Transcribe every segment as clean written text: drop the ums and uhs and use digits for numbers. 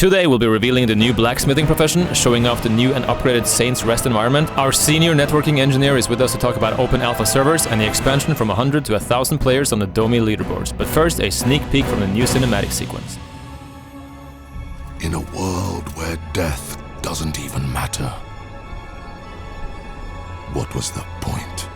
Today we'll be revealing the new blacksmithing profession, showing off the new and upgraded Saints Rest environment. Our senior networking engineer is with us to talk about open alpha servers and the expansion from 100 to 1,000 players on the Domi leaderboards. But first, a sneak peek from the new cinematic sequence. In a world where death doesn't even matter, what was the point?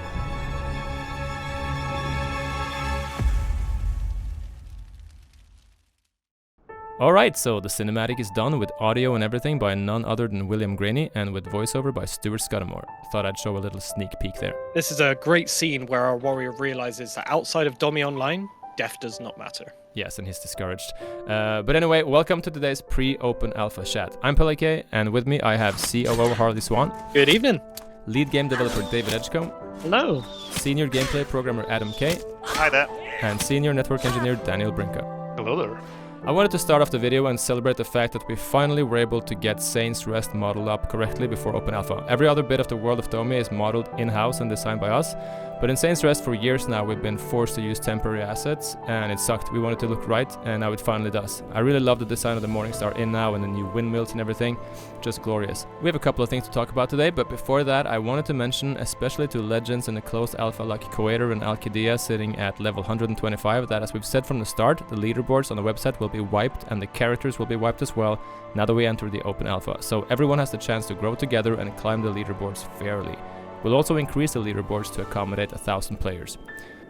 Alright, so the cinematic is done with audio and everything by none other than William Graney and with voiceover by Stuart Scudamore. Thought I'd show a little sneak peek there. This is a great scene where our warrior realizes that outside of Domi Online, death does not matter. Yes, and he's discouraged. But anyway, welcome to today's pre-open alpha chat. I'm PelleK, and with me I have COO Harley Swann. Good evening. Lead game developer David Edgecombe. Hello. Senior gameplay programmer Adam Kaye. Hi there. And senior network engineer Daniel Brinca. Hello there. I wanted to start off the video and celebrate the fact that we finally were able to get Saints Rest modeled up correctly before Open Alpha. Every other bit of the world of Domi is modeled in-house and designed by us, but in Saints Rest for years now we've been forced to use temporary assets, and it sucked. We wanted to look right, and now it finally does. I really love the design of the Morningstar in now and the new windmills and everything. Just glorious. We have a couple of things to talk about today, but before that I wanted to mention, especially to legends in the closed alpha like Quater and Alkidia sitting at level 125, that as we've said from the start, the leaderboards on the website will be wiped and the characters will be wiped as well now that we enter the open alpha, so everyone has the chance to grow together and climb the leaderboards fairly. We'll also increase the leaderboards to accommodate 1,000 players.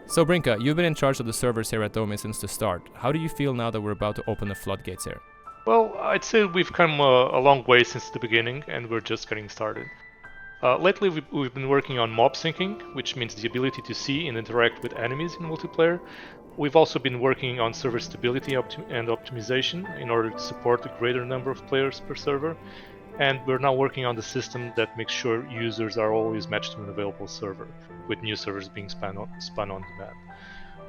So Brinca, you've been in charge of the servers here at Domi since the start. How do you feel now that we're about to open the floodgates here? Well, I'd say we've come a long way since the beginning, and we're just getting started. Lately, we've been working on mob syncing, which means the ability to see and interact with enemies in multiplayer. We've also been working on server stability and optimization in order to support a greater number of players per server. And we're now working on the system that makes sure users are always matched to an available server, with new servers being spun on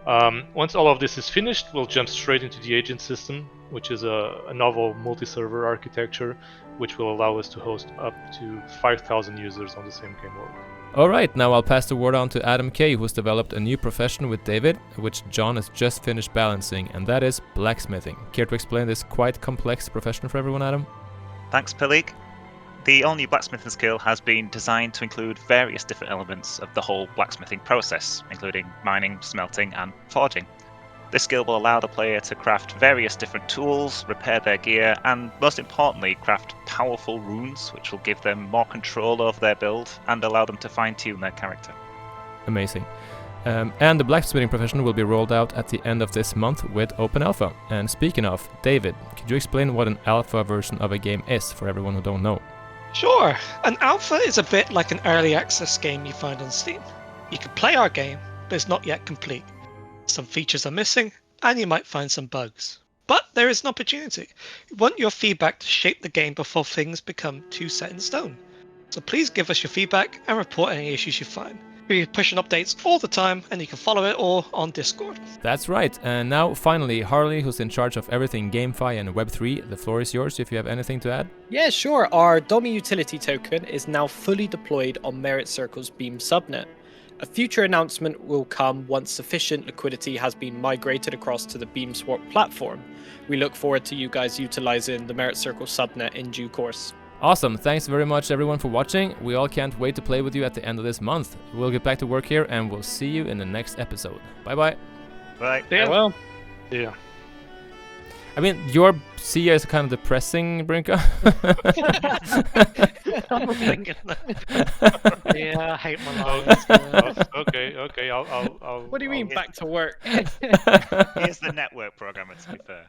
demand. Once all of this is finished, we'll jump straight into the agent system, which is a novel multi-server architecture, which will allow us to host up to 5,000 users on the same game world. Alright, now I'll pass the word on to Adam Kaye, who's developed a new profession with David, which John has just finished balancing, and that is blacksmithing. Care to explain this quite complex profession for everyone, Adam? Thanks, PelleK. The all-new blacksmithing skill has been designed to include various different elements of the whole blacksmithing process, including mining, smelting, and forging. This skill will allow the player to craft various different tools, repair their gear, and most importantly, craft powerful runes, which will give them more control over their build and allow them to fine-tune their character. Amazing. And the blacksmithing profession will be rolled out at the end of this month with Open Alpha. And speaking of, David, could you explain what an alpha version of a game is for everyone who don't know? Sure. An alpha is a bit like an early access game you find on Steam. You can play our game, but it's not yet complete. Some features are missing, and you might find some bugs. But there is an opportunity. We want your feedback to shape the game before things become too set in stone. So please give us your feedback and report any issues you find. We're pushing updates all the time, and you can follow it all on Discord. That's right, and now finally Harley, who's in charge of everything GameFi and Web3, the floor is yours if you have anything to add. Yeah, sure. Our Domi utility token is now fully deployed on Merit Circle's Beam subnet. A future announcement will come once sufficient liquidity has been migrated across to the Beam Swap platform. We look forward to you guys utilizing the Merit Circle subnet in due course. Awesome, thanks very much everyone for watching. We all can't wait to play with you at the end of this month. We'll get back to work here and we'll see you in the next episode. Bye bye. Bye. Yeah. Well, yeah. I mean, your CEO is kind of depressing, Brinca. I'm thinking that. Yeah, I hate my life. Okay. I'll. What do you mean back to work? Here's the network programmer, to be fair.